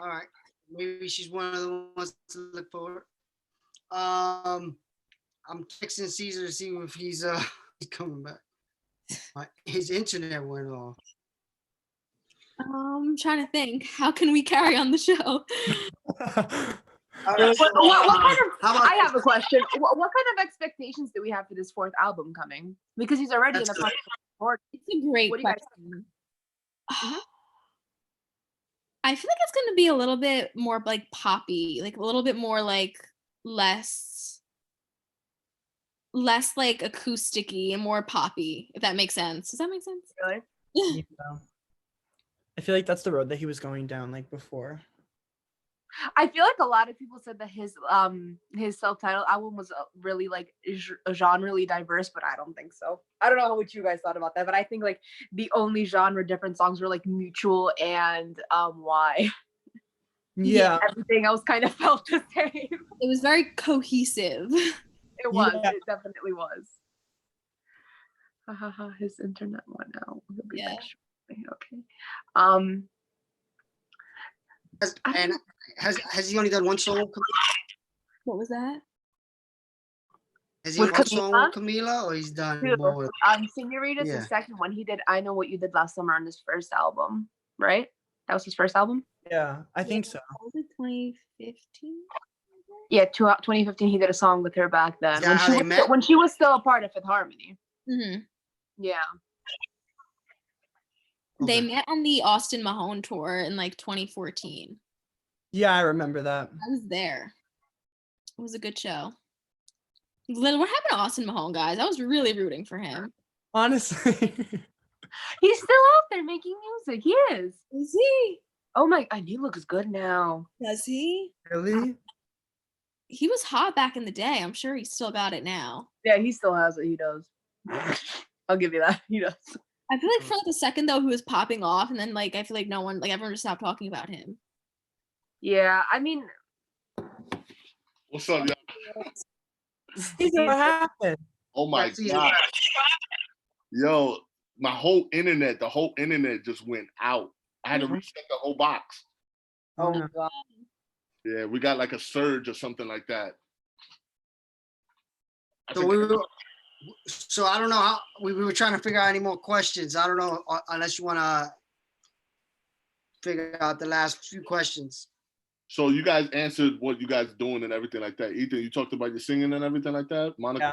All right. Maybe she's one of the ones to look for. I'm texting Cesar to see if he's coming back. His internet went off. I'm trying to think. How can we carry on the show? Right, I have a question. What kind of expectations do we have for this fourth album coming? Because he's already in the process of recording. It's a great question. I feel like it's going to be a little bit more like poppy, like a little bit more like less like acousticy and more poppy, if that makes sense. Does that make sense? Really? Yeah. I feel like that's the road that he was going down like before. I feel like a lot of people said that his self-titled album was really like genre-ly diverse, but I don't think so. I don't know what you guys thought about that, but I think like the only genre different songs were like Mutual and Why. Yeah. Everything else kind of felt the same. It was very cohesive. It was. Yeah. It definitely was. His internet went out. Yeah. Okay. Has he only done one song? What was that? Has he done one song with Camila, or he's done more? Senorita's the second one. He did I Know What You Did Last Summer on his first album, right? That was his first album? Yeah, I think so. Was it 2015? Yeah, 2015 he did a song with her back then. When she was still a part of Fifth Harmony. Mm-hmm. Yeah. They met on the Austin Mahone tour in like 2014. Yeah, I remember that. I was there. It was a good show. What happened to Austin Mahone, guys? I was really rooting for him. Honestly. He's still out there making music. He is. Is he? Oh my God, he looks good now. Does he? Really? He was hot back in the day. I'm sure he still got it now. Yeah, he still has it. He does. I'll give you that. He does. I feel like for like a second though, he was popping off, and then like I feel like everyone just stopped talking about him. Yeah, I mean, What's up, y'all? Cesar, what happened? Oh my God. Yo, the whole internet just went out. I had to reset the whole box. Oh my God. Yeah, we got like a surge or something like that. So I don't know how we were trying to figure out any more questions. I don't know unless you want to figure out the last few questions. So you guys answered what you guys doing and everything like that. Ethan, you talked about your singing and everything like that. Monica. Yeah.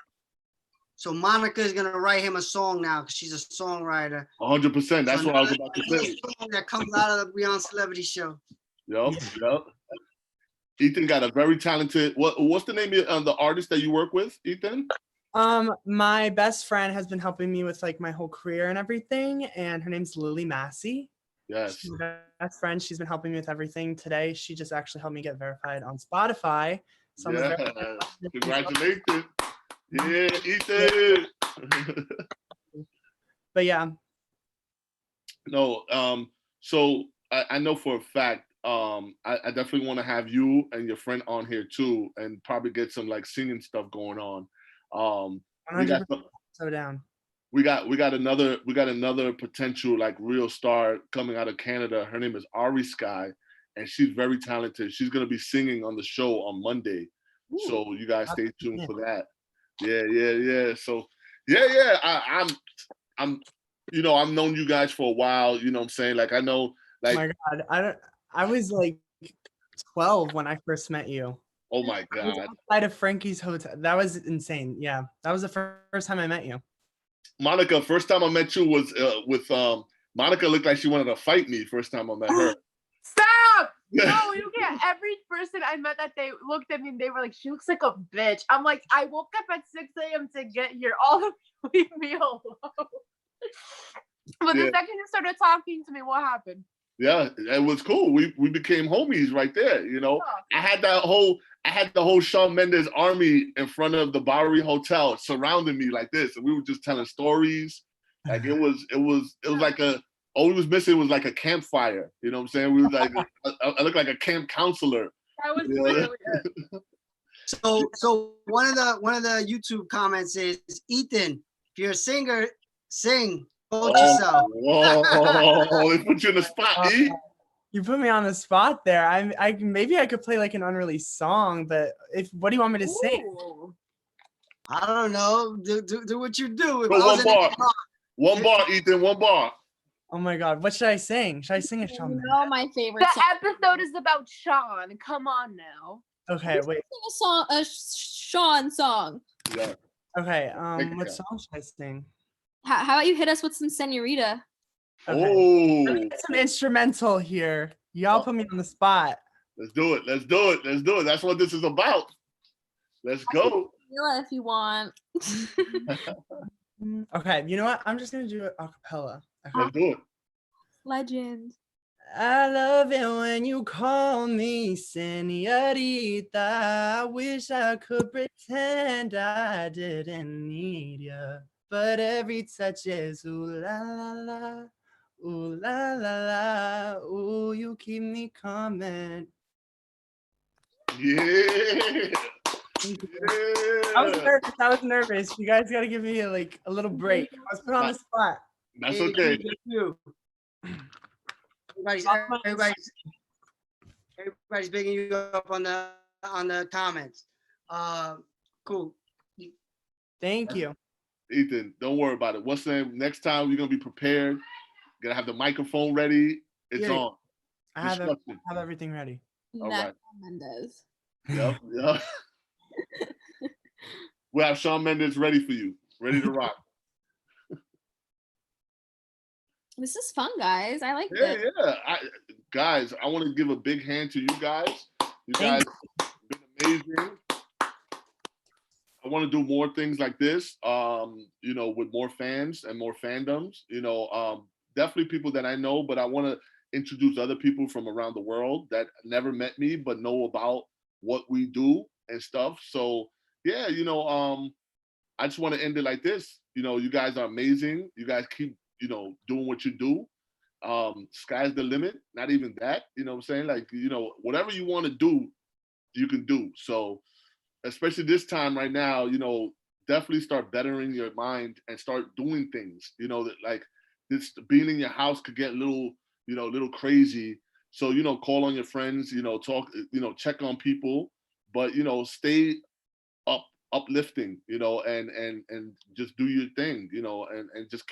So Monica is gonna write him a song now because she's a songwriter. 100%. That's what I was about to say. Song that comes out of the Beyond Celebrity Show. Yep. Ethan got a very talented. What's the name of the artist that you work with, Ethan? My best friend has been helping me with like my whole career and everything, and her name's Lily Massey. Yes. She's my best friend. She's been helping me with everything. Today, she just actually helped me get verified on Spotify. So Congratulations. Yeah, Ethan. But yeah. No, so I know for a fact, I definitely want to have you and your friend on here too, and probably get some like singing stuff going on. We got another potential like real star coming out of Canada. Her name is Ari Sky, and she's very talented. She's gonna be singing on the show on Monday. Ooh, so you guys stay tuned for that. Yeah. So I'm I've known you guys for a while, you know what I'm saying? Like I know like oh my God, I was like 12 when I first met you. Oh my God. Outside of Frankie's hotel. That was insane. Yeah. That was the first time I met you. Monica, first time I met you was with Monica looked like she wanted to fight me first time I met her. Stop! No, you can't. Every person I met that day looked at me and they were like, she looks like a bitch. I'm like, I woke up at 6 a.m. to get here. All of you leave me alone. But the second you started talking to me, what happened? Yeah, it was cool. We became homies right there, you know. Yeah. I had the whole Shawn Mendes army in front of the Bowery Hotel surrounding me like this, and we were just telling stories. Like it was like all we was missing was like a campfire. You know what I'm saying? We was like I looked like a camp counselor. That was literally it. So one of the YouTube comments is, Ethan, if you're a singer, sing. Yourself. Whoa, they put you in the spot, E. You put me on the spot there. I maybe I could play like an unreleased song, but what do you want me to sing? I don't know. Do what you do. One bar, Ethan. One bar. Oh my God, what should I sing? Should I sing a Shawn? My favorite. The episode is about Shawn. Come on now. Okay, wait. Sing a Shawn song. Yeah. Okay. What song should I sing? How about you hit us with some Senorita? Okay. Oh, let me get some instrumental here. Y'all put me on the spot. Let's do it. That's what this is about. Let's go. If you want. Okay, you know what? I'm just gonna do it a cappella. Okay. Let's do it. Legend. I love it when you call me señorita. I wish I could pretend I didn't need you. But every touch is ooh la la la, ooh la la la, ooh you keep me coming Yeah. I was nervous. You guys got to give me a little break. I was put on the spot. That's okay. Everybody's bigging you up on the comments. Cool. Thank you. Ethan, don't worry about it. What's the name? Next time you're gonna be prepared. Gonna have the microphone ready. It's on. I have everything ready. All right. Mendes. Yep. We have Shawn Mendes ready for you, ready to rock. This is fun, guys. I like this. Yeah. Guys, I want to give a big hand to you guys. You guys have been amazing. I want to do more things like this, with more fans and more fandoms. Definitely people that I know, but I want to introduce other people from around the world that never met me but know about what we do and stuff. So yeah, I just want to end it like this. You guys are amazing. You guys keep, doing what you do. Sky's the limit. Not even that. You know what I'm saying? Whatever you want to do, you can do. So especially this time right now, definitely start bettering your mind and start doing things. That this being in your house could get a little crazy. So, call on your friends, talk, check on people, but, stay uplifting, and just do your thing, and just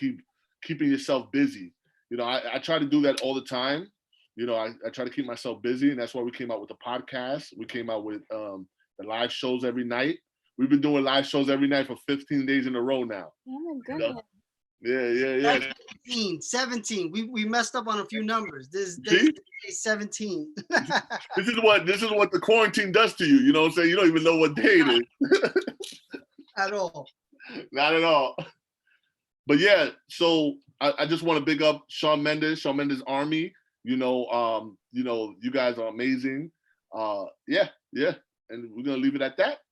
keeping yourself busy. I try to do that all the time. I try to keep myself busy, and that's why we came out with the podcast. We came out with the live shows every night. We've been doing live shows every night for 15 days in a row now. Oh my goodness. Yeah. 17. We messed up on a few numbers. This is 17. This is what the quarantine does to you. You know what I'm saying? You don't even know what day it is. At all. Not at all. But yeah, so I just want to big up Shawn MendesArmy. You guys are amazing. Yeah. And we're gonna leave it at that.